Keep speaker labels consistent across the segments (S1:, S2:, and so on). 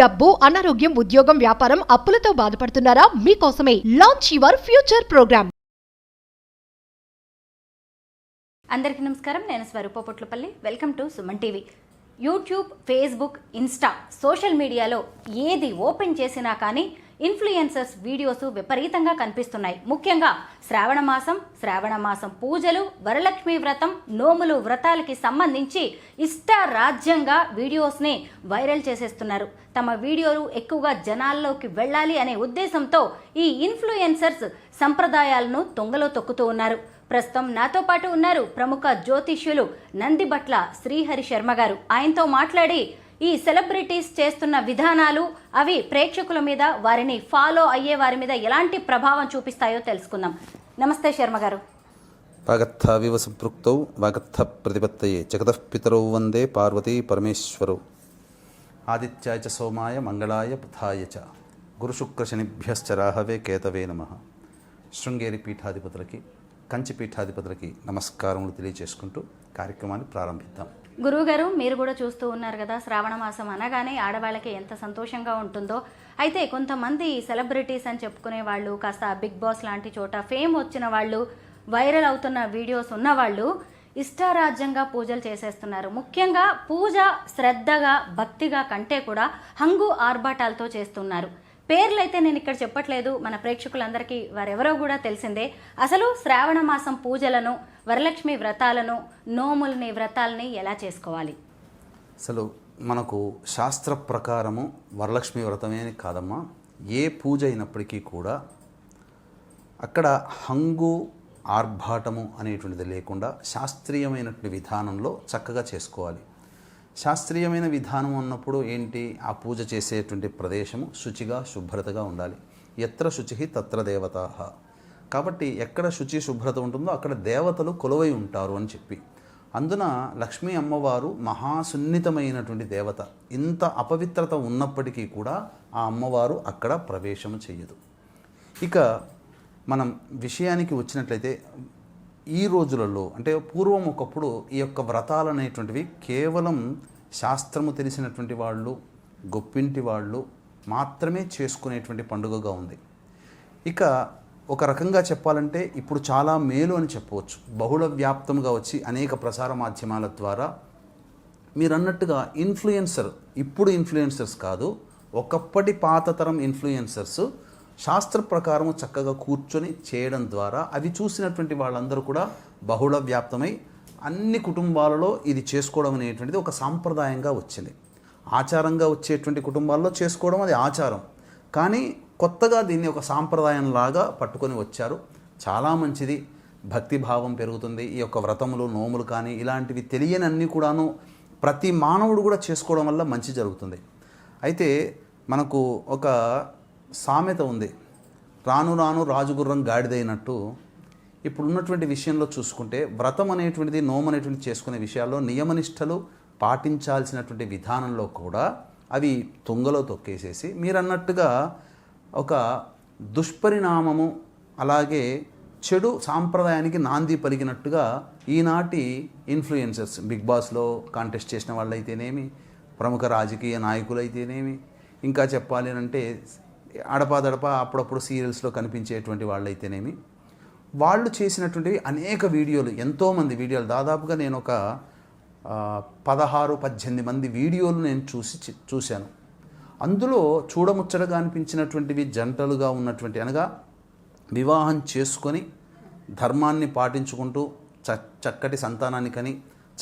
S1: డబ్బు, అనారోగ్యం, ఉద్యోగం, వ్యాపారం, అప్పులతో బాధపడుతున్నారా? మీకోసమే లాంచ్ యువర్ ఫ్యూచర్ ప్రోగ్రామ్.
S2: అందరికీ నమస్కారం. నేను Swaroopa Potlapalli. Welcome to Suman TV. YouTube, Facebook, Insta social మీడియాలో ఏది ఓపెన్ చేసినా కానీ ఇన్ఫ్లుయెన్సర్స్ వీడియోస్ విపరీతంగా కనిపిస్తున్నాయి. ముఖ్యంగా శ్రావణ మాసం పూజలు, వరలక్ష్మి వ్రతం, నోములు, వ్రతాలకి సంబంధించి ఇష్టారాజ్యంగా వీడియోస్ని వైరల్ చేసేస్తున్నారు. తమ వీడియోలు ఎక్కువగా జనాల్లోకి వెళ్ళాలి అనే ఉద్దేశంతో ఈ ఇన్ఫ్లుయెన్సర్స్ సంప్రదాయాలను తొంగలో తొక్కుతూ ఉన్నారు. ప్రస్తుతం నాతో పాటు ఉన్నారు ప్రముఖ జ్యోతిష్యులు నందిబట్ల శ్రీహరి శర్మ గారు. ఆయనతో మాట్లాడి ఈ సెలబ్రిటీస్ చేస్తున్న విధానాలు అవి ప్రేక్షకుల మీద, వారిని ఫాలో అయ్యే వారి మీద ఎలాంటి ప్రభావం చూపిస్తాయో తెలుసుకుందాం. నమస్తే శర్మ గారు.
S3: వాగర్థావివ సంపృక్తౌ వాగర్థ ప్రతిపత్తయే జగతః పితరౌ వందే పార్వతీ పరమేశ్వరౌ ఆదిత్యాయ చ సోమాయ మంగళాయ బుధాయ చ గురుశుక్రశనిభ్యశ్చ రాహవే కేతవే నమః. శృంగేరి పీఠాధిపతులకి, కంచి పీఠాధిపతులకి నమస్కారములు తెలియజేసుకుంటూ కార్యక్రమాన్ని ప్రారంభిద్దాం.
S2: గురువుగారు, మీరు కూడా చూస్తూ ఉన్నారు కదా, శ్రావణ మాసం అనగానే ఆడవాళ్ళకి ఎంత సంతోషంగా ఉంటుందో. అయితే కొంతమంది సెలబ్రిటీస్ అని చెప్పుకునే వాళ్ళు, కాస్త బిగ్ బాస్ లాంటి చోట ఫేమ్ వచ్చిన వాళ్ళు, వైరల్ అవుతున్న వీడియోస్ ఉన్నవాళ్ళు ఇష్టారాజ్యంగా పూజలు చేసేస్తున్నారు. ముఖ్యంగా పూజ శ్రద్ధగా, భక్తిగా కంటే కూడా హంగు ఆర్భాటాలతో చేస్తున్నారు. పేర్లైతే నేను ఇక్కడ చెప్పట్లేదు, మన ప్రేక్షకులందరికీ వారెవరో కూడా తెలిసిందే. అసలు శ్రావణ మాసం పూజలను, వరలక్ష్మి వ్రతాలను, నోముల్ని, వ్రతాలని ఎలా చేసుకోవాలి?
S3: అసలు మనకు శాస్త్ర ప్రకారము వరలక్ష్మి వ్రతమే కాదమ్మా, ఏ పూజ అయినప్పటికీ కూడా అక్కడ హంగు ఆర్భాటము అనేటువంటిది లేకుండా శాస్త్రీయమైనటువంటి విధానంలో చక్కగా చేసుకోవాలి. శాస్త్రీయమైన విధానం అన్నప్పుడు ఏంటి? ఆ పూజ చేసేటువంటి ప్రదేశము శుచిగా, శుభ్రతగా ఉండాలి. ఎత్ర శుచి తత్ర దేవతాః. కాబట్టి ఎక్కడ శుచి శుభ్రత ఉంటుందో అక్కడ దేవతలు కొలువై ఉంటారు అని చెప్పి, అందున లక్ష్మీ అమ్మవారు మహాసున్నితమైనటువంటి దేవత. ఇంత అపవిత్రత ఉన్నప్పటికీ కూడా ఆ అమ్మవారు అక్కడ ప్రవేశము చెయ్యదు. ఇక మనం విషయానికి వచ్చినట్లయితే ఈ రోజులలో, అంటే పూర్వం ఒకప్పుడు ఈ యొక్క వ్రతాలు అనేటువంటివి కేవలం శాస్త్రము తెలిసినటువంటి వాళ్ళు, గొప్పింటి వాళ్ళు మాత్రమే చేసుకునేటువంటి పండుగగా ఉంది. ఇక ఒక రకంగా చెప్పాలంటే ఇప్పుడు చాలా మేలు అని చెప్పవచ్చు. బహుళ వ్యాప్తంగా వచ్చి అనేక ప్రసార మాధ్యమాల ద్వారా మీరన్నట్టుగా ఇన్ఫ్లుయెన్సర్, ఇప్పుడు ఇన్ఫ్లుయెన్సర్స్ కాదు, ఒకప్పటి పాతతరం ఇన్ఫ్లుయెన్సర్స్ శాస్త్ర ప్రకారము చక్కగా కూర్చొని చేయడం ద్వారా అవి చూసినటువంటి వాళ్ళందరూ కూడా బహుళ వ్యాప్తమై అన్ని కుటుంబాలలో ఇది చేసుకోవడం అనేటువంటిది ఒక సాంప్రదాయంగా వచ్చింది. ఆచారంగా వచ్చేటువంటి కుటుంబాల్లో చేసుకోవడం అది ఆచారం, కానీ కొత్తగా దీన్ని ఒక సాంప్రదాయంలాగా పట్టుకొని వచ్చారు. చాలా మంచిది, భక్తిభావం పెరుగుతుంది. ఈ యొక్క వ్రతములు, నోములు కానీ ఇలాంటివి తెలియని అన్నీ కూడాను ప్రతి మానవుడు కూడా చేసుకోవడం వల్ల మంచి జరుగుతుంది. అయితే మనకు ఒక సామెత ఉంది, రాను రాను రాజుగుర్రం గాడిదైనట్టు. ఇప్పుడు ఉన్నటువంటి విషయంలో చూసుకుంటే వ్రతం అనేటువంటిది, నోము అనేటువంటిది చేసుకునే విషయాల్లో నియమనిష్టలు పాటించాల్సినటువంటి విధానంలో కూడా అవి తుంగలో తొక్కేసేసి మీరన్నట్టుగా ఒక దుష్పరిణామము, అలాగే చెడు సాంప్రదాయానికి నాంది పలికినట్టుగా ఈనాటి ఇన్ఫ్లుయెన్సర్స్, బిగ్ బాస్లో కాంటెస్ట్ చేసిన వాళ్ళైతేనేమి, ప్రముఖ రాజకీయ నాయకులైతేనేమి, ఇంకా చెప్పాలి అంటే అడపాదడప అప్పుడప్పుడు సీరియల్స్లో కనిపించేటువంటి వాళ్ళైతేనేమి, వాళ్ళు చేసినటువంటివి అనేక వీడియోలు, ఎంతోమంది వీడియోలు, దాదాపుగా నేను ఒక 16-18 మంది వీడియోలు నేను చూశాను. అందులో చూడముచ్చటగా అనిపించినటువంటివి జంటలుగా ఉన్నటువంటి, అనగా వివాహం చేసుకొని ధర్మాన్ని పాటించుకుంటూ చక్కటి సంతానాన్ని కని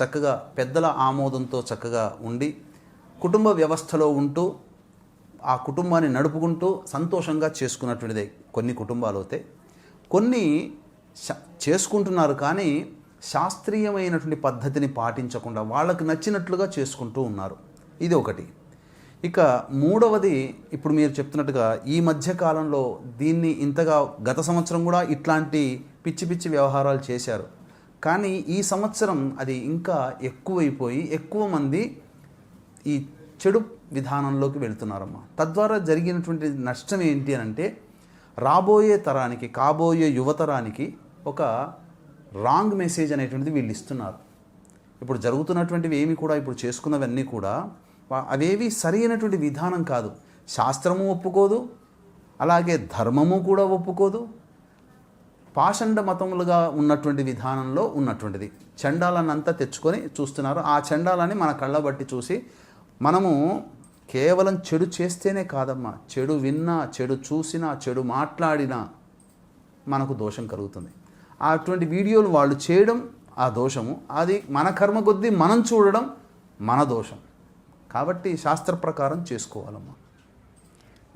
S3: చక్కగా పెద్దల ఆమోదంతో చక్కగా ఉండి కుటుంబ వ్యవస్థలో ఉంటూ ఆ కుటుంబాన్ని నడుపుకుంటూ సంతోషంగా చేసుకున్నటువంటిదే కొన్ని కుటుంబాలు అయితే. కొన్ని చేసుకుంటున్నారు కానీ శాస్త్రీయమైనటువంటి పద్ధతిని పాటించకుండా వాళ్ళకు నచ్చినట్లుగా చేసుకుంటూ ఉన్నారు. ఇది ఒకటి. ఇక మూడవది, ఇప్పుడు మీరు చెప్తున్నట్టుగా ఈ మధ్యకాలంలో దీన్ని ఇంతగా, గత సంవత్సరం కూడా ఇట్లాంటి పిచ్చి పిచ్చి వ్యవహారాలు చేశారు, కానీ ఈ సంవత్సరం అది ఇంకా ఎక్కువైపోయి ఎక్కువ మంది ఈ చెడు విధానంలోకి వెళుతున్నారమ్మా. తద్వారా జరిగినటువంటి నష్టం ఏంటి అని అంటే, రాబోయే తరానికి, కాబోయే యువతరానికి ఒక రాంగ్ మెసేజ్ అనేటువంటిది వీళ్ళు ఇస్తున్నారు. ఇప్పుడు జరుగుతున్నటువంటివి ఏమి కూడా, ఇప్పుడు చేసుకున్నవన్నీ కూడా అవేవి సరైనటువంటి విధానం కాదు. శాస్త్రము ఒప్పుకోదు, అలాగే ధర్మము కూడా ఒప్పుకోదు. పాషండ మతములుగా ఉన్నటువంటి విధానంలో ఉన్నటువంటిది. చండాలన్నంతా తెచ్చుకొని చూస్తున్నారు. ఆ చండాలని మన కళ్ళ బట్టి చూసి మనము కేవలం చెడు చేస్తేనే కాదమ్మా, చెడు విన్నా, చెడు చూసినా, చెడు మాట్లాడినా మనకు దోషం కలుగుతుంది. అటువంటి వీడియోలు వాళ్ళు చేయడం ఆ దోషము, అది మన కర్మ కొద్దీ మనం చూడడం మన దోషం. కాబట్టి శాస్త్ర ప్రకారం చేసుకోవాలమ్మా.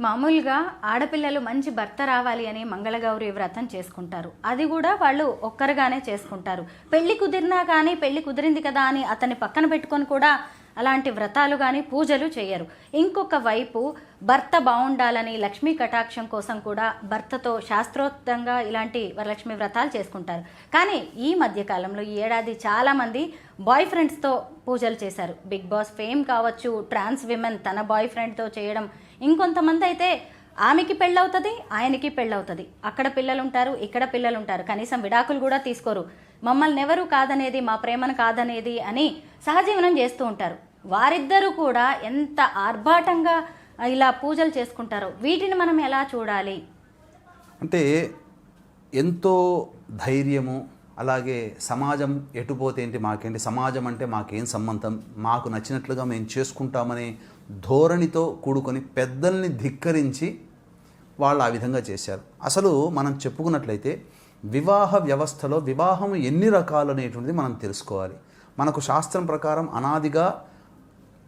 S2: మామూలుగా ఆడపిల్లలు మంచి భర్త రావాలి అని మంగళగౌరి వ్రతం చేసుకుంటారు. అది కూడా వాళ్ళు ఒక్కరుగానే చేసుకుంటారు. పెళ్లి కుదిరినా కానీ పెళ్లి కుదిరింది కదా అని అతన్ని పక్కన పెట్టుకొని కూడా అలాంటి వ్రతాలు కానీ పూజలు చేయరు. ఇంకొక వైపు భర్త బాగుండాలని లక్ష్మీ కటాక్షం కోసం కూడా భర్తతో శాస్త్రోక్తంగా ఇలాంటి వరలక్ష్మి వ్రతాలు చేసుకుంటారు. కానీ ఈ మధ్యకాలంలో ఈ ఏడాది చాలామంది బాయ్ ఫ్రెండ్స్తో పూజలు చేశారు. బిగ్ బాస్ ఫేమ్ కావచ్చు, ట్రాన్స్ విమెన్ తన బాయ్ ఫ్రెండ్తో చేయడం, ఇంకొంతమంది అయితే ఆమెకి పెళ్ళవుతుంది, ఆయనకి పెళ్ళవుతుంది. అక్కడ పిల్లలు ఉంటారు, ఇక్కడ పిల్లలు ఉంటారు, కనీసం విడాకులు కూడా తీసుకోరు. మమ్మల్ని ఎవరు కాదనేది, మా ప్రేమను కాదనేది అని సహజీవనం చేస్తూ ఉంటారు. వారిద్దరూ కూడా ఎంత ఆర్భాటంగా ఇలా పూజలు చేసుకుంటారో వీటిని మనం ఎలా చూడాలి?
S3: అంటే ఎంతో ధైర్యము, అలాగే సమాజం ఎటుపోతే ఏంటి మాకేంటి, సమాజం అంటే మాకేం సంబంధం, మాకు నచ్చినట్లుగా మేము చేసుకుంటామనే ధోరణితో కూడుకొని పెద్దల్ని ధిక్కరించి వాళ్ళు ఆ విధంగా చేశారు. అసలు మనం చెప్పుకున్నట్లయితే వివాహ వ్యవస్థలో వివాహం ఎన్ని రకాలు అనేటువంటిది మనం తెలుసుకోవాలి. మనకు శాస్త్రం ప్రకారం అనాదిగా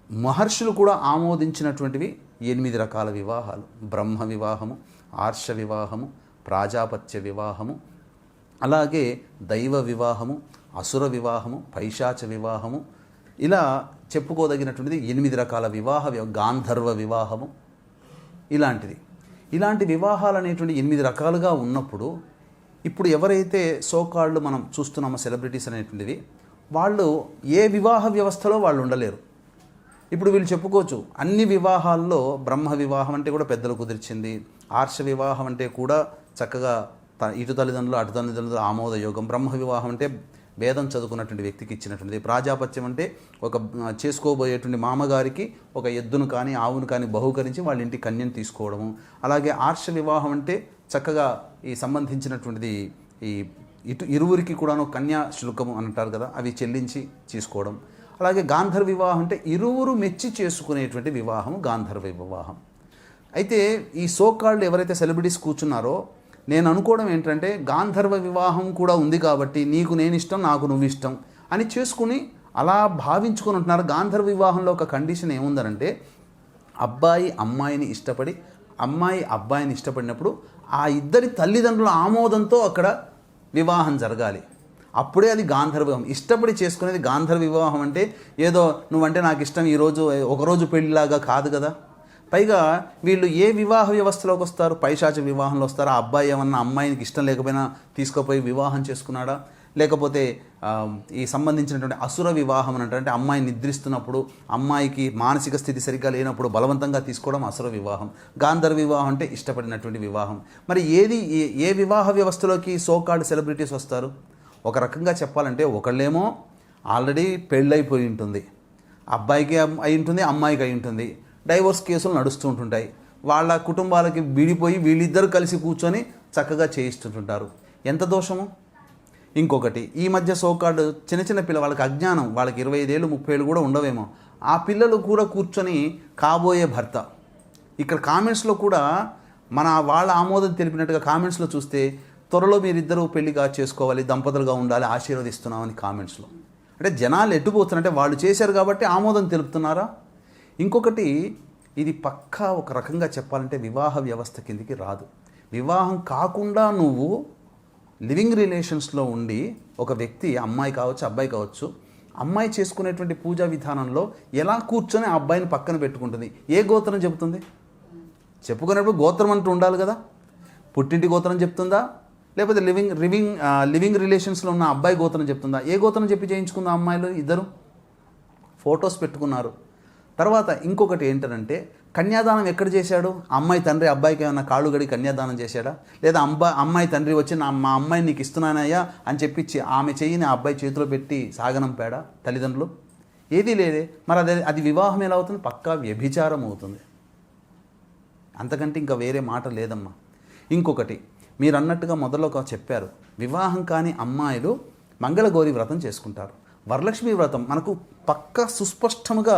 S3: మహర్షులు కూడా ఆమోదించినటువంటివి 8 రకాల వివాహాలు. బ్రహ్మ వివాహము, ఆర్ష వివాహము, ప్రాజాపత్య వివాహము, అలాగే దైవ వివాహము, అసుర వివాహము, పైశాచ వివాహము, ఇలా చెప్పుకోదగినటువంటిది 8 రకాల గాంధర్వ వివాహము ఇలాంటి వివాహాలు అనేటువంటి 8 రకాలుగా ఉన్నప్పుడు ఇప్పుడు ఎవరైతే సోకాళ్ళు మనం చూస్తున్నామో సెలబ్రిటీస్ అనేటువంటివి, వాళ్ళు ఏ వివాహ వ్యవస్థలో వాళ్ళు ఉండలేరు. ఇప్పుడు వీళ్ళు చెప్పుకోవచ్చు అన్ని వివాహాల్లో బ్రహ్మ వివాహం అంటే కూడా పెద్దలు కుదిర్చింది, ఆర్ష వివాహం అంటే కూడా చక్కగా ఇటు తల్లిదండ్రులు అటు తల్లిదండ్రులు ఆమోదయోగం, బ్రహ్మ వివాహం అంటే వేదం చదువుకున్నటువంటి వ్యక్తికి ఇచ్చినటువంటిది, ప్రాజాపత్యం అంటే ఒక చేసుకోబోయేటువంటి మామగారికి ఒక ఎద్దును కానీ ఆవును కానీ బహుకరించి వాళ్ళ ఇంటి కన్యను తీసుకోవడము, అలాగే ఆర్ష వివాహం అంటే చక్కగా ఈ సంబంధించినటువంటిది ఈ ఇరువురికి కూడాను కన్యా శుల్కము అని అంటారు కదా, అవి చెల్లించి తీసుకోవడం. అలాగే గాంధర్వ వివాహం అంటే ఇరువురు మెచ్చి చేసుకునేటువంటి వివాహం గాంధర్వ వివాహం. అయితే ఈ సోకాళ్ళు ఎవరైతే సెలబ్రిటీస్ కూర్చున్నారో నేను అనుకోవడం ఏంటంటే గాంధర్వ వివాహం కూడా ఉంది కాబట్టి నీకు నేను ఇష్టం, నాకు నువ్వు ఇష్టం అని చేసుకుని అలా భావించుకొని ఉంటున్నారు. గాంధర్వ వివాహంలో ఒక కండిషన్ ఏముందనంటే అబ్బాయి అమ్మాయిని ఇష్టపడి, అమ్మాయి అబ్బాయిని ఇష్టపడినప్పుడు ఆ ఇద్దరి తల్లిదండ్రుల ఆమోదంతో అక్కడ వివాహం జరగాలి. అప్పుడే అది గాంధర్వ వివాహం. ఇష్టపడి చేసుకునేది గాంధర్వ వివాహం అంటే ఏదో నువ్వంటే నాకు ఇష్టం ఈరోజు ఒకరోజు పెళ్ళిలాగా కాదు కదా. పైగా వీళ్ళు ఏ వివాహ వ్యవస్థలోకి వస్తారు? పైశాచ వివాహంలో వస్తారు. ఆ అబ్బాయి ఏమన్నా అమ్మాయికి ఇష్టం లేకపోయినా తీసుకుపోయి వివాహం చేసుకున్నాడా? లేకపోతే ఈ సంబంధించినటువంటి అసుర వివాహం అని అంటే అమ్మాయి నిద్రిస్తున్నప్పుడు అమ్మాయికి మానసిక స్థితి సరిగ్గా లేనప్పుడు బలవంతంగా తీసుకోవడం అసుర వివాహం. గాంధర్వ వివాహం అంటే ఇష్టపడినటువంటి వివాహం. మరి ఏ వివాహ వ్యవస్థలోకి సోకాల్డ్ సెలబ్రిటీస్ వస్తారు? ఒక రకంగా చెప్పాలంటే ఒకళ్ళేమో ఆల్రెడీ పెళ్ళైపోయి ఉంటుంది, అబ్బాయికి అయి ఉంటుంది, అమ్మాయికి అయి ఉంటుంది, డైవోర్స్ కేసులు నడుస్తూ ఉంటుంటాయి, వాళ్ళ కుటుంబాలకి విడిపోయి వీళ్ళిద్దరూ కలిసి కూర్చొని చక్కగా చేయిస్తుంటుంటారు. ఎంత దోషము! ఇంకొకటి ఈ మధ్య సోకాడు చిన్న పిల్ల వాళ్ళకి అజ్ఞానం, వాళ్ళకి 25 ఏళ్ళు 30 ఏళ్ళు కూడా ఉండవేమో, ఆ పిల్లలు కూడా కూర్చొని కాబోయే భర్త. ఇక్కడ కామెంట్స్లో కూడా వాళ్ళ ఆమోదం తెలిపినట్టుగా కామెంట్స్లో చూస్తే త్వరలో మీరిద్దరూ పెళ్లిగా చేసుకోవాలి, దంపతులుగా ఉండాలి, ఆశీర్వదిస్తున్నామని కామెంట్స్లో. అంటే జనాలు ఎట్టుపోతున్నారంటే వాళ్ళు చేశారు కాబట్టి ఆమోదం తెలుపుతున్నారా? ఇంకొకటి ఇది పక్కా ఒక రకంగా చెప్పాలంటే వివాహ వ్యవస్థ కిందికి రాదు. వివాహం కాకుండా నువ్వు లివింగ్ రిలేషన్స్లో ఉండి ఒక వ్యక్తి, అమ్మాయి కావచ్చు అబ్బాయి కావచ్చు, అమ్మాయి చేసుకునేటువంటి పూజా విధానంలో ఎలా కూర్చొని ఆ అబ్బాయిని పక్కన పెట్టుకుంటుంది? ఏ గోత్రం చెబుతుంది? చెప్పుకునేప్పుడు గోత్రం అంటూ ఉండాలి కదా. పుట్టింటి గోత్రం చెప్తుందా, లేకపోతే లివింగ్ రిలేషన్స్లో ఉన్న అబ్బాయి గోత్రం చెప్తుందా? ఏ గోత్రం చెప్పి చేయించుకుందా? అమ్మాయిలు ఇద్దరు ఫొటోస్ పెట్టుకున్నారు. తర్వాత ఇంకొకటి ఏంటంటే కన్యాదానం ఎక్కడ చేశాడు? అమ్మాయి తండ్రి అబ్బాయికి ఏమైనా కాళ్ళు గడి కన్యాదానం చేశాడా? లేదా అమ్మాయి తండ్రి వచ్చి మా అమ్మాయిని నీకు ఇస్తున్నానయ్యా అని చెప్పి ఆమె చెయ్యిని ఆ అబ్బాయి చేతిలో పెట్టి సాగనంపాడా తల్లిదండ్రులు? ఏదీ లేదే. మరి అది వివాహం ఎలా అవుతుంది? పక్కా వ్యభిచారం అవుతుంది. అంతకంటే ఇంకా వేరే మాట లేదమ్మా. ఇంకొకటి మీరు అన్నట్టుగా మొదట్లో చెప్పారు, వివాహం కాని అమ్మాయిలు మంగళగౌరి వ్రతం చేసుకుంటారు. వరలక్ష్మి వ్రతం మనకు పక్కా సుస్పష్టముగా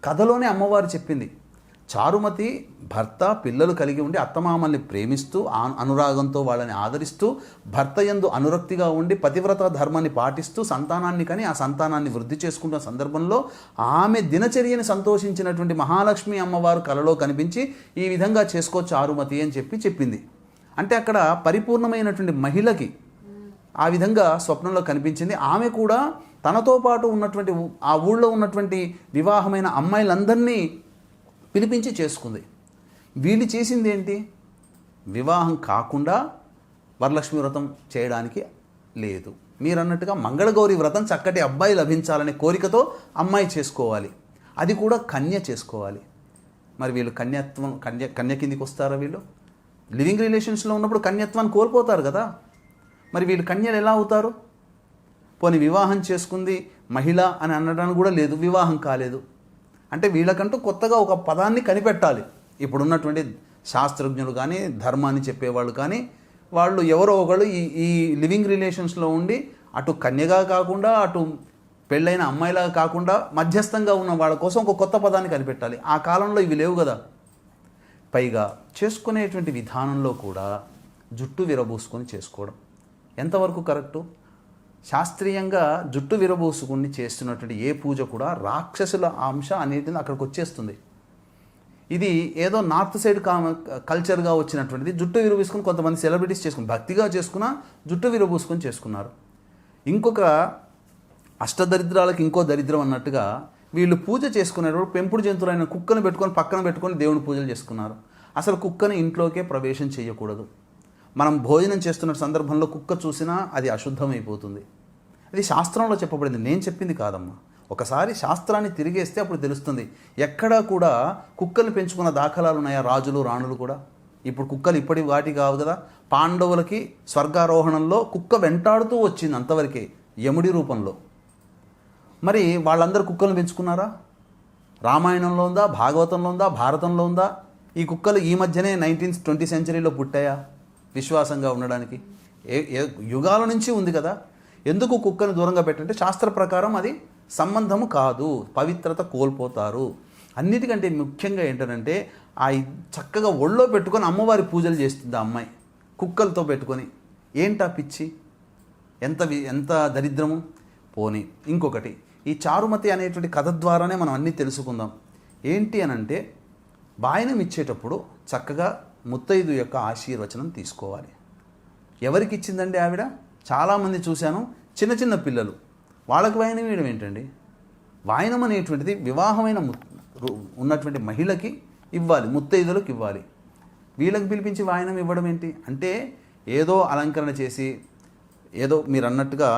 S3: కథలోనే అమ్మవారు చెప్పింది. చారుమతి భర్త పిల్లలు కలిగి ఉండి అత్తమామల్ని ప్రేమిస్తూ అనురాగంతో వాళ్ళని ఆదరిస్తూ భర్త యందు అనురక్తిగా ఉండి పతివ్రత ధర్మాన్ని పాటిస్తూ సంతానాన్ని కని ఆ సంతానాన్ని వృద్ధి చేసుకుంటున్న సందర్భంలో ఆమె దినచర్యని సంతోషించినటువంటి మహాలక్ష్మి అమ్మవారు కలలో కనిపించి ఈ విధంగా చేసుకో చారుమతి అని చెప్పింది. అంటే అక్కడ పరిపూర్ణమైనటువంటి మహిళకి ఆ విధంగా స్వప్నంలో కనిపించింది. ఆమె కూడా తనతో పాటు ఉన్నటువంటి ఆ ఊళ్ళో ఉన్నటువంటి వివాహమైన అమ్మాయిలందరినీ పిలిపించి చేసుకుంది. వీళ్ళు చేసింది ఏంటి? వివాహం కాకుండా వరలక్ష్మి వ్రతం చేయడానికి లేదు. మీరు అన్నట్టుగా మంగళగౌరి వ్రతం చక్కటి అబ్బాయి లభించాలనే కోరికతో అమ్మాయి చేసుకోవాలి, అది కూడా కన్య చేసుకోవాలి. మరి వీళ్ళు కన్య కిందికి వస్తారా? వీళ్ళు లివింగ్ రిలేషన్స్లో ఉన్నప్పుడు కన్యత్వాన్ని కోల్పోతారు కదా. మరి వీళ్ళు కన్యలు ఎలా అవుతారు? పోనీ వివాహం చేసుకుంది మహిళ అని అనడానికి కూడా లేదు, వివాహం కాలేదు అంటే వీళ్ళకంటూ కొత్తగా ఒక పదాన్ని కనిపెట్టాలి. ఇప్పుడున్నటువంటి శాస్త్రజ్ఞులు కానీ ధర్మాన్ని చెప్పేవాళ్ళు కానీ వాళ్ళు ఎవరో ఒకళ్ళు ఈ లివింగ్ రిలేషన్స్లో ఉండి అటు కన్యగా కాకుండా అటు పెళ్ళైన అమ్మాయిలాగా కాకుండా మధ్యస్థంగా ఉన్న వాళ్ళ కోసం ఒక కొత్త పదాన్ని కనిపెట్టాలి. ఆ కాలంలో ఇవి లేవు కదా. పైగా చేసుకునేటువంటి విధానంలో కూడా జుట్టు విరబూసుకొని చేసుకోవడం ఎంతవరకు కరెక్టు? శాస్త్రీయంగా జుట్టు విరబూసుకుని చేస్తున్నటువంటి ఏ పూజ కూడా రాక్షసుల అంశ అనేది అక్కడికి వచ్చేస్తుంది. ఇది ఏదో నార్త్ సైడ్ కల్చర్గా వచ్చినటువంటిది. జుట్టు విరబూసుకుని కొంతమంది సెలబ్రిటీస్ చేసుకుని భక్తిగా చేసుకున్న జుట్టు విరబూసుకొని చేసుకున్నారు. ఇంకొక అష్టదరిద్రాలకు ఇంకో దరిద్రం అన్నట్టుగా వీళ్ళు పూజ చేసుకునేటప్పుడు పెంపుడు జంతువులైన కుక్కను పక్కన పెట్టుకొని దేవుని పూజలు చేసుకున్నారు. అసలు కుక్కని ఇంట్లోకే ప్రవేశం చేయకూడదు. మనం భోజనం చేస్తున్న సందర్భంలో కుక్క చూసినా అది అశుద్ధమైపోతుంది. అది శాస్త్రంలో చెప్పబడింది, నేను చెప్పింది కాదమ్మా. ఒకసారి శాస్త్రాన్ని తిరిగేస్తే అప్పుడు తెలుస్తుంది. ఎక్కడా కూడా కుక్కలు పెంచుకున్న దాఖలాలు ఉన్నాయా? రాజులు రాణులు కూడా. ఇప్పుడు కుక్కలు ఇప్పటి వాటి కావు కదా. పాండవులకి స్వర్గారోహణంలో కుక్క వెంటాడుతూ వచ్చింది అంతవరకే, యముడి రూపంలో. మరి వాళ్ళందరూ కుక్కలను పెంచుకున్నారా? రామాయణంలో ఉందా? భాగవతంలో ఉందా? భారతంలో ఉందా? ఈ కుక్కలు ఈ మధ్యనే 20th సెంచరీలో పుట్టాయా విశ్వాసంగా ఉండడానికి? యుగాల నుంచి ఉంది కదా. ఎందుకు కుక్కను దూరంగా పెట్టంటే శాస్త్ర ప్రకారం అది సంబంధము కాదు, పవిత్రత కోల్పోతారు. అన్నిటికంటే ముఖ్యంగా ఏంటంటే ఆ చక్కగా ఒళ్ళో పెట్టుకొని అమ్మవారి పూజలు చేస్తుంది ఆ అమ్మాయి కుక్కలతో పెట్టుకొని. ఏంటా పిచ్చి, ఎంత దరిద్రము. పోనీ ఇంకొకటి, ఈ చారుమతి అనేటువంటి కథ ద్వారానే మనం అన్నీ తెలుసుకుందాం. ఏంటి అనంటే వాయనం ఇచ్చేటప్పుడు చక్కగా ముత్తైదు యొక్క ఆశీర్వచనం తీసుకోవాలి. ఎవరికి ఇచ్చిందండి ఆవిడ? చాలామంది చూశాను, చిన్న చిన్న పిల్లలు. వాళ్ళకి వాయనం ఇవ్వడం ఏంటండి? వాయనం అనేటువంటిది వివాహమైన ఉన్నటువంటి మహిళకి ఇవ్వాలి, ముత్తైదులకు ఇవ్వాలి. వీళ్ళకి పిలిపించి వాయనం ఇవ్వడం ఏంటి అంటే ఏదో అలంకరణ చేసి ఏదో మీరు అన్నట్టుగా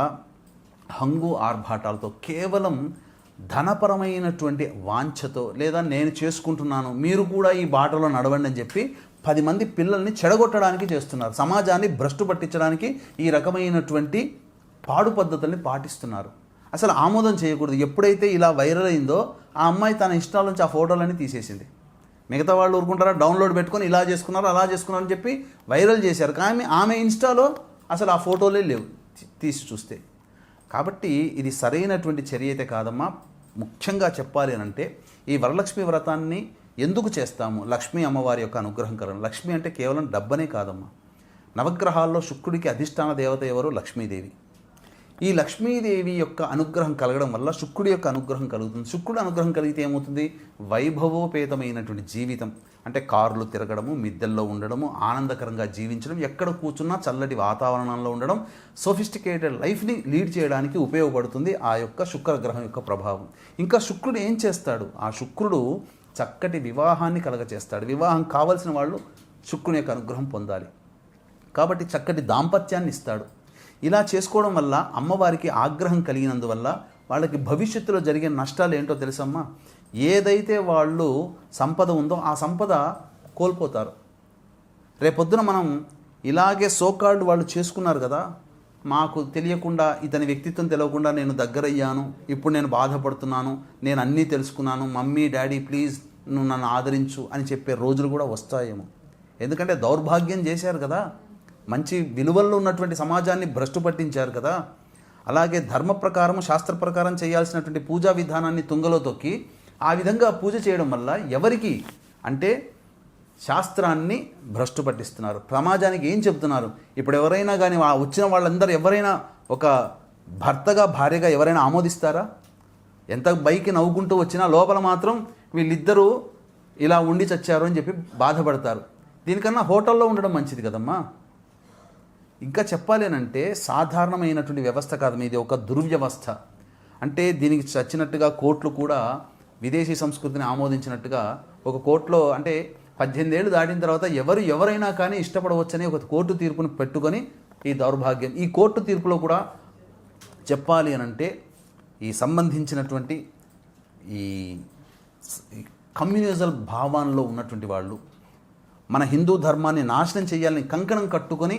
S3: హంగు ఆర్భాటాలతో కేవలం ధనపరమైనటువంటి వాంఛతో లేదా నేను చేసుకుంటున్నాను మీరు కూడా ఈ బాటలో నడవండి అని చెప్పి 10 మంది పిల్లల్ని చెడగొట్టడానికి చేస్తున్నారు. సమాజాన్ని భ్రష్టు పట్టించడానికి ఈ రకమైనటువంటి పాడు పద్ధతుల్ని పాటిస్తున్నారు. అసలు ఆమోదం చేయకూడదు. ఎప్పుడైతే ఇలా వైరల్ అయిందో ఆ అమ్మాయి తన ఇష్టాల నుంచి ఆ ఫోటోలన్నీ తీసేసింది. మిగతా వాళ్ళు ఊరుకుంటారా? డౌన్లోడ్ పెట్టుకొని ఇలా చేసుకున్నారు అలా చేసుకున్నారు అని చెప్పి వైరల్ చేశారు. కానీ ఆమె ఇన్స్టాలో అసలు ఆ ఫోటోలే లేవు తీసి చూస్తే. కాబట్టి ఇది సరైనటువంటి చర్య అయితే కాదమ్మా. ముఖ్యంగా చెప్పాలి అంటే ఈ వరలక్ష్మి వ్రతాన్ని ఎందుకు చేస్తాము? లక్ష్మీ అమ్మవారి యొక్క అనుగ్రహం కలగడం. లక్ష్మి అంటే కేవలం డబ్బనే కాదమ్మా. నవగ్రహాల్లో శుక్రుడికి అధిష్టాన దేవత ఎవరు? లక్ష్మీదేవి. ఈ లక్ష్మీదేవి యొక్క అనుగ్రహం కలగడం వల్ల శుక్రుడి యొక్క అనుగ్రహం కలుగుతుంది. శుక్రుడి అనుగ్రహం కలిగితే ఏమవుతుంది? వైభవోపేతమైనటువంటి జీవితం అంటే కార్లు తిరగడము, మిద్దెల్లో ఉండడము, ఆనందకరంగా జీవించడం, ఎక్కడ కూర్చున్నా చల్లటి వాతావరణంలో ఉండడం, సోఫిస్టికేటెడ్ లైఫ్ని లీడ్ చేయడానికి ఉపయోగపడుతుంది ఆ యొక్క శుక్రగ్రహం యొక్క ప్రభావం. ఇంకా శుక్రుడు ఏం చేస్తాడు? ఆ శుక్రుడు చక్కటి వివాహాన్ని కలగచేస్తాడు. వివాహం కావలసిన వాళ్ళు శుక్రుని యొక్క అనుగ్రహం పొందాలి కాబట్టి చక్కటి దాంపత్యాన్ని ఇస్తాడు. ఇలా చేసుకోవడం వల్ల అమ్మవారికి ఆగ్రహం కలిగినందువల్ల వాళ్ళకి భవిష్యత్తులో జరిగే నష్టాలు ఏంటో తెలుసమ్మా? ఏదైతే వాళ్ళు సంపద ఉందో ఆ సంపద కోల్పోతారు. రేపొద్దున మనం ఇలాగే సోకాల్డ్ వాళ్ళు చేసుకున్నారు కదా, మాకు తెలియకుండా ఇతని వ్యక్తిత్వం తెలియకుండా నేను దగ్గరయ్యాను, ఇప్పుడు నేను బాధపడుతున్నాను, నేను అన్నీ తెలుసుకున్నాను, మమ్మీ డాడీ ప్లీజ్ నువ్వు నన్ను ఆదరించు అని చెప్పే రోజులు కూడా వస్తాయేమో. ఎందుకంటే దౌర్భాగ్యం చేశారు కదా, మంచి విలువల్లో ఉన్నటువంటి సమాజాన్ని భ్రష్టు పట్టించారు కదా. అలాగే ధర్మ ప్రకారం శాస్త్ర ప్రకారం చేయాల్సినటువంటి పూజా విధానాన్ని తుంగలో తొక్కి ఆ విధంగా పూజ చేయడం వల్ల ఎవరికి అంటే శాస్త్రాన్ని భ్రష్టు పట్టిస్తున్నారు. సమాజానికి ఏం చెప్తున్నారు? ఇప్పుడు ఎవరైనా కానీ వచ్చిన వాళ్ళందరూ ఎవరైనా ఒక భర్తగా భార్యగా ఎవరైనా ఆమోదిస్తారా? ఎంత బైకి నవ్వుకుంటూ వచ్చినా లోపల మాత్రం వీళ్ళిద్దరూ ఇలా ఉండి చచ్చారు అని చెప్పి బాధపడతారు. దీనికన్నా హోటల్లో ఉండడం మంచిది కదమ్మా. ఇంకా చెప్పాలేనంటే సాధారణమైనటువంటి వ్యవస్థ కాదు, ఇది ఒక దుర్వ్యవస్థ. అంటే దీనికి చచ్చినట్టుగా కోర్టులు కూడా విదేశీ సంస్కృతిని ఆమోదించినట్టుగా ఒక కోర్టులో అంటే 18 ఏళ్ళు దాటిన తర్వాత ఎవరైనా కానీ ఇష్టపడవచ్చని ఒక కోర్టు తీర్పును పెట్టుకొని ఈ దౌర్భాగ్యం. ఈ కోర్టు తీర్పులో కూడా చెప్పాలి అని అంటే ఈ సంబంధించినటువంటి ఈ కమ్యూనిజం భావాల్లో ఉన్నటువంటి వాళ్ళు మన హిందూ ధర్మాన్ని నాశనం చేయాలని కంకణం కట్టుకొని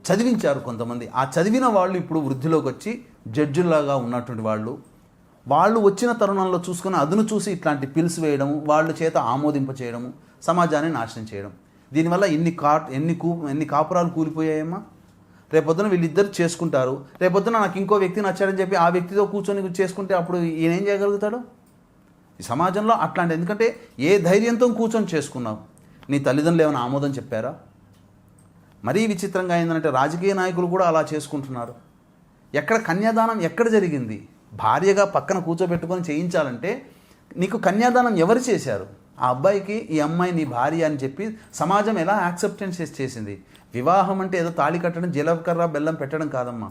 S3: చదివించారు కొంతమంది. ఆ చదివిన వాళ్ళు ఇప్పుడు వృద్ధిలోకి వచ్చి జడ్జిలాగా ఉన్నటువంటి వాళ్ళు వచ్చిన తరుణంలో చూసుకొని అదును చూసి ఇట్లాంటి పిల్స్ వేయడం, వాళ్ళ చేత ఆమోదింప చేయడము, సమాజాన్ని నాశనం చేయడం. దీనివల్ల ఎన్ని కాపురాలు కూలిపోయాయమ్మా. రేపొద్దున వీళ్ళిద్దరు చేసుకుంటారు, రేపొద్దున నాకు ఇంకో వ్యక్తి నచ్చాడని చెప్పి ఆ వ్యక్తితో కూర్చొని చేసుకుంటే అప్పుడు ఈయన ఏం చేయగలుగుతాడు? ఈ సమాజంలో అట్లాంటి, ఎందుకంటే ఏ ధైర్యంతో కూర్చొని చేసుకున్నావు? నీ తల్లిదండ్రులు ఏమైనా ఆమోదం చెప్పారా? మరీ విచిత్రంగా ఏంటంటే రాజకీయ నాయకులు కూడా అలా చేసుకుంటున్నారు. ఎక్కడ కన్యాదానం ఎక్కడ జరిగింది? భార్యగా పక్కన కూర్చోబెట్టుకొని చేయించాలంటే నీకు కన్యాదానం ఎవరు చేశారు? ఆ అబ్బాయికి ఈ అమ్మాయి నీ భార్య అని చెప్పి సమాజం ఎలా యాక్సెప్టెన్స్ చేసింది? వివాహం అంటే ఏదో తాళి కట్టడం, జీలకర్ర బెల్లం పెట్టడం కాదమ్మా.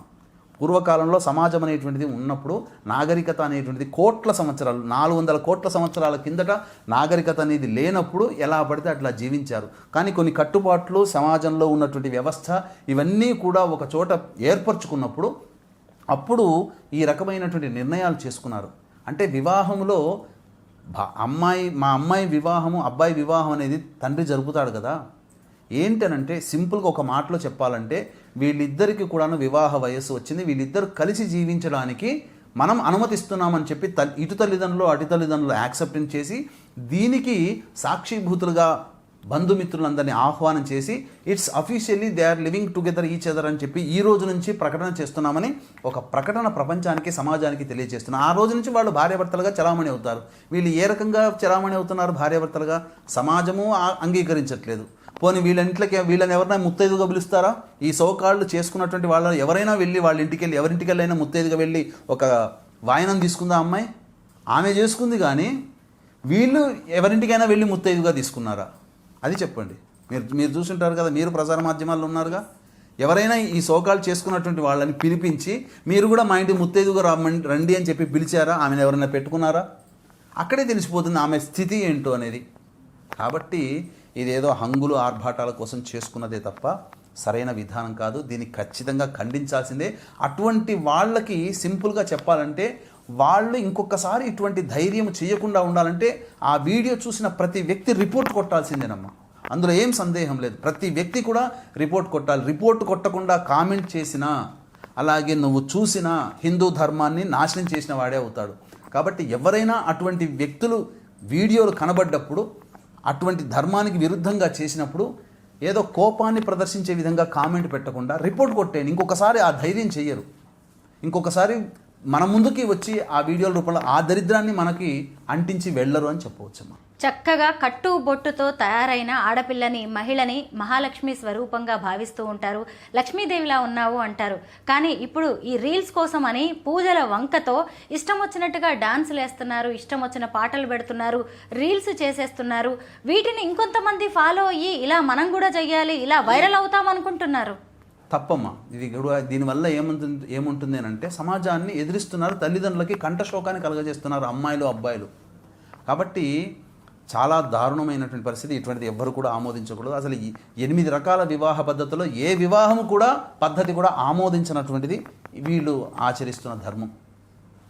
S3: పూర్వకాలంలో సమాజం అనేటువంటిది ఉన్నప్పుడు నాగరికత అనేటువంటిది కోట్ల సంవత్సరాలు 400 కోట్ల సంవత్సరాల కిందట నాగరికత అనేది లేనప్పుడు ఎలా పడితే అట్లా జీవించారు. కానీ కొన్ని కట్టుబాట్లు సమాజంలో ఉన్నటువంటి వ్యవస్థ ఇవన్నీ కూడా ఒక చోట ఏర్పరచుకున్నప్పుడు అప్పుడు ఈ రకమైనటువంటి నిర్ణయాలు చేసుకున్నారు. అంటే వివాహంలో మా అమ్మాయి వివాహము అబ్బాయి వివాహం అనేది తండ్రి జరుపుతాడు కదా. ఏంటనంటే సింపుల్గా ఒక మాటలో చెప్పాలంటే వీళ్ళిద్దరికీ కూడాను వివాహ వయస్సు వచ్చింది, వీళ్ళిద్దరు కలిసి జీవించడానికి మనం అనుమతిస్తున్నామని చెప్పి ఇటు తల్లిదండ్రులు అటు తల్లిదండ్రులు యాక్సెప్టెన్స్ చేసి దీనికి సాక్షిభూతులుగా బంధుమిత్రులందరినీ ఆహ్వానం చేసి it's officially they are living together each other అని చెప్పి ఈ రోజు నుంచి ప్రకటన చేస్తున్నామని ఒక ప్రకటన ప్రపంచానికి సమాజానికి తెలియజేస్తున్నారు. ఆ రోజు నుంచి వాళ్ళు భార్యాభర్తలుగా చలామణి అవుతారు. వీళ్ళు ఏ రకంగా చలామణి అవుతున్నారు భార్యాభర్తలుగా? సమాజము అంగీకరించట్లేదు. పోనీ వీళ్ళని ఎవరైనా ముత్తైదుగా పిలుస్తారా? ఈ సోకాళ్ళు చేసుకున్నటువంటి వాళ్ళని ఎవరైనా వెళ్ళి వాళ్ళ ఇంటికి ఎవరింటికెళ్ళైనా ముత్తైదుగా వెళ్ళి ఒక వాయనం తీసుకుందా అమ్మాయి? ఆమె చేసుకుంది, కానీ వీళ్ళు ఎవరింటికైనా వెళ్ళి ముత్తైదుగా తీసుకున్నారా? అది చెప్పండి. మీరు చూసుంటారు కదా, మీరు ప్రసార మాధ్యమాల్లో ఉన్నారుగా. ఎవరైనా ఈ సోకాలు చేసుకున్నటువంటి వాళ్ళని పిలిపించి మీరు కూడా మా ఇంటి ముత్తైదుగా రండి అని చెప్పి పిలిచారా? ఆమెను ఎవరైనా పెట్టుకున్నారా? అక్కడే తెలిసిపోతుంది ఆమె స్థితి ఏంటో అనేది. కాబట్టి ఇదేదో హంగులు ఆర్భాటాల కోసం చేసుకున్నదే తప్ప సరైన విధానం కాదు. దీన్ని ఖచ్చితంగా ఖండించాల్సిందే. అటువంటి వాళ్ళకి సింపుల్గా చెప్పాలంటే వాళ్ళు ఇంకొకసారి ఇటువంటి ధైర్యం చేయకుండా ఉండాలంటే ఆ వీడియో చూసిన ప్రతి వ్యక్తి రిపోర్ట్ కొట్టాల్సిందేనమ్మా. అందులో ఏం సందేహం లేదు. ప్రతి వ్యక్తి కూడా రిపోర్ట్ కొట్టాలి. రిపోర్ట్ కొట్టకుండా కామెంట్ చేసినా, అలాగే నువ్వు చూసినా హిందూ ధర్మాన్ని నాశనం చేసిన వాడే అవుతాడు. కాబట్టి ఎవరైనా అటువంటి వ్యక్తులు వీడియోలు కనబడ్డప్పుడు అటువంటి ధర్మానికి విరుద్ధంగా చేసినప్పుడు ఏదో కోపాన్ని ప్రదర్శించే విధంగా కామెంట్ పెట్టకుండా రిపోర్ట్ కొట్టేయండి. ఇంకొకసారి ఆ ధైర్యం చెయ్యరు. ఇంకొకసారి మన ముందుకి వచ్చి ఆ వీడియోల రూపంలో ఆ దరిద్రాన్ని మనకి అంటించి వెళ్ళరు అని చెప్పవచ్చమ్మా.
S2: చక్కగా కట్టు బొట్టుతో తయారైన ఆడపిల్లని, మహిళని మహాలక్ష్మి స్వరూపంగా భావిస్తూ ఉంటారు. లక్ష్మీదేవిలా ఉన్నావు అంటారు. కానీ ఇప్పుడు ఈ రీల్స్ కోసం అని పూజల వంకతో ఇష్టం వచ్చినట్టుగా డాన్సులు వేస్తున్నారు, ఇష్టం వచ్చిన పాటలు పెడుతున్నారు, రీల్స్ చేసేస్తున్నారు. వీటిని ఇంకొంతమంది ఫాలో అయ్యి ఇలా మనం కూడా చెయ్యాలి, ఇలా వైరల్ అవుతాం అనుకుంటున్నారు.
S3: తప్పమ్మా. ఇది కూడా దీనివల్ల ఏముంటుంది అని అంటే సమాజాన్ని ఎదిరిస్తున్నారు, తల్లిదండ్రులకి కంఠశోకాన్ని కలగజేస్తున్నారు అమ్మాయిలు అబ్బాయిలు. కాబట్టి చాలా దారుణమైనటువంటి పరిస్థితి. ఇటువంటిది ఎవ్వరు కూడా ఆమోదించకూడదు. అసలు 8 రకాల వివాహ పద్ధతుల్లో ఏ వివాహము కూడా పద్ధతి కూడా ఆమోదించినటువంటిది వీళ్ళు ఆచరిస్తున్న ధర్మం.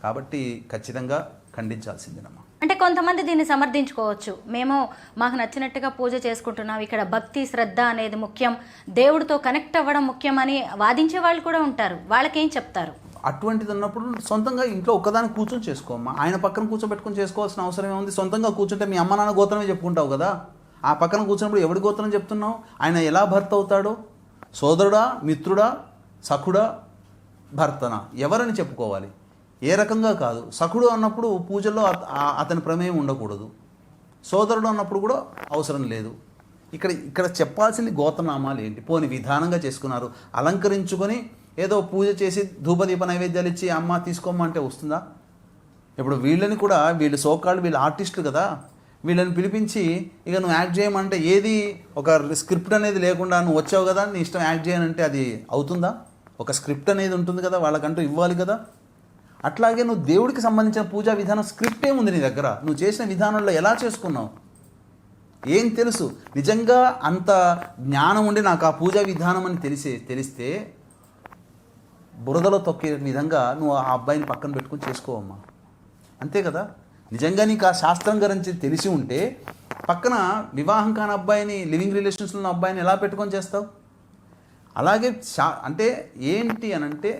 S3: కాబట్టి ఖచ్చితంగా ఖండించాల్సిందేనమ్మా.
S2: అంటే కొంతమంది దీన్ని సమర్థించుకోవచ్చు, మేము మాకు నచ్చినట్టుగా పూజ చేసుకుంటున్నాం, ఇక్కడ భక్తి శ్రద్ధ అనేది ముఖ్యం, దేవుడితో కనెక్ట్ అవ్వడం ముఖ్యం అని వాదించే వాళ్ళు కూడా ఉంటారు. వాళ్ళకేం చెప్తారు?
S3: అటువంటిది ఉన్నప్పుడు సొంతంగా ఇంట్లో ఒక్కదాన్ని కూర్చొని చేసుకోమ్మా. ఆయన పక్కన కూర్చోబెట్టుకొని చేసుకోవాల్సిన అవసరం ఏముంది? సొంతంగా కూర్చుంటే మీ అమ్మ నాన్న గోత్రమే చెప్పుకుంటావు కదా. ఆ పక్కన కూర్చున్నప్పుడు ఎవడి గోత్రం చెప్తున్నావు? ఆయన ఎలా భర్త అవుతాడు? సోదరుడా, మిత్రుడా, సఖుడా, భర్తనా, ఎవరని చెప్పుకోవాలి? ఏ రకంగా కాదు. సఖుడు అన్నప్పుడు పూజల్లో అతని ప్రమేయం ఉండకూడదు. సోదరుడు అన్నప్పుడు కూడా అవసరం లేదు. ఇక్కడ చెప్పాల్సింది గోత్రనామాలు ఏంటి? పోని విధానంగా చేసుకున్నారు, అలంకరించుకొని ఏదో పూజ చేసి ధూపదీప నైవేద్యాలు ఇచ్చి అమ్మ తీసుకోమంటే వస్తుందా? ఇప్పుడు వీళ్ళని కూడా వీళ్ళు వీళ్ళు ఆర్టిస్టులు కదా, వీళ్ళని పిలిపించి ఇక నువ్వు యాక్ట్ చేయమంటే ఏది ఒక స్క్రిప్ట్ అనేది లేకుండా నువ్వు వచ్చావు కదా నీ ఇష్టం యాక్ట్ చేయనంటే అది అవుతుందా? ఒక స్క్రిప్ట్ అనేది ఉంటుంది కదా, వాళ్ళకంటూ ఇవ్వాలి కదా. అట్లాగే నువ్వు దేవుడికి సంబంధించిన పూజా విధానం స్క్రిప్ట్ ఏముంది నీ దగ్గర? నువ్వు చేసిన విధానంలో ఎలా చేసుకున్నావు? ఏం తెలుసు? నిజంగా అంత జ్ఞానం ఉండి నాకు ఆ పూజా విధానం అని తెలిస్తే బురదలో తొక్కే విధంగా నువ్వు ఆ అబ్బాయిని పక్కన పెట్టుకుని చేసుకోవమ్మా. అంతే కదా. నిజంగా నీకు ఆ శాస్త్రం గురించి తెలిసి ఉంటే పక్కన వివాహం కాని అబ్బాయిని, లివింగ్ రిలేషన్స్లో ఉన్న అబ్బాయిని ఎలా పెట్టుకొని చేస్తావు? అలాగే అంటే ఏంటి అనంటే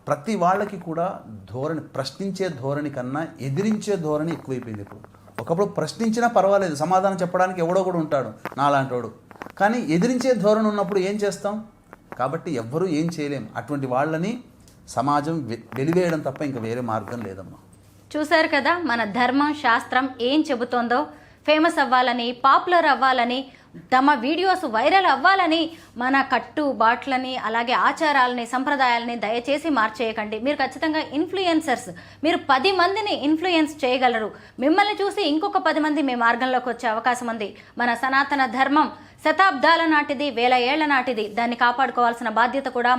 S3: ప్రతి వాళ్ళకి కూడా ధోరణి, ప్రశ్నించే ధోరణి కన్నా ఎదిరించే ధోరణి ఎక్కువైపోయింది ఇప్పుడు. ఒకప్పుడు ప్రశ్నించినా పర్వాలేదు, సమాధానం చెప్పడానికి ఎవడో కూడా ఉంటాడు నాలాంటోడు. కానీ ఎదిరించే ధోరణి ఉన్నప్పుడు ఏం చేస్తాం? కాబట్టి ఎవ్వరూ ఏం చేయలేం. అటువంటి వాళ్ళని సమాజం వెలివేయడం తప్ప ఇంకా వేరే మార్గం లేదమ్మా.
S2: చూశారు కదా మన ధర్మం శాస్త్రం ఏం చెబుతోందో. ఫేమస్ అవ్వాలని, పాపులర్ అవ్వాలని, తమ వీడియోస్ వైరల్ అవ్వాలని మన కట్టు బాట్లని, అలాగే ఆచారాలని, సంప్రదాయాలని దయచేసి మార్చేయకండి. మీరు ఖచ్చితంగా ఇన్ఫ్లుయెన్సర్స్, మీరు 10 మందిని ఇన్ఫ్లుయెన్స్ చేయగలరు. మిమ్మల్ని చూసి ఇంకొక 10 మంది మీ మార్గంలోకి వచ్చే అవకాశం ఉంది. మన సనాతన ధర్మం శతాబ్దాల నాటిది, 1000 ఏళ్ల నాటిది. దాన్ని కాపాడుకోవాల్సిన బాధ్యత కూడా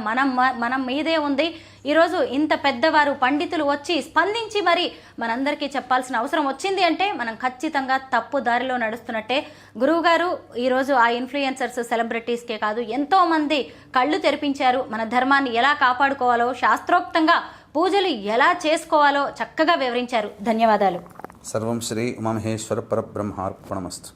S2: మనం మీదే ఉంది. ఈరోజు ఇంత పెద్దవారు పండితులు వచ్చి స్పందించి మరి మనందరికీ చెప్పాల్సిన అవసరం వచ్చింది అంటే మనం ఖచ్చితంగా తప్పు దారిలో నడుస్తున్నట్టే. గురువుగారు ఈరోజు ఆ ఇన్ఫ్లుయెన్సర్స్, సెలబ్రిటీస్కే కాదు ఎంతోమంది కళ్ళు తెరిపించారు. మన ధర్మాన్ని ఎలా కాపాడుకోవాలో, శాస్త్రోక్తంగా పూజలు ఎలా చేసుకోవాలో చక్కగా వివరించారు. ధన్యవాదాలు.
S3: సర్వం శ్రీ ఉమామహేశ్వర పరబ్రహ్మార్పణమస్తు.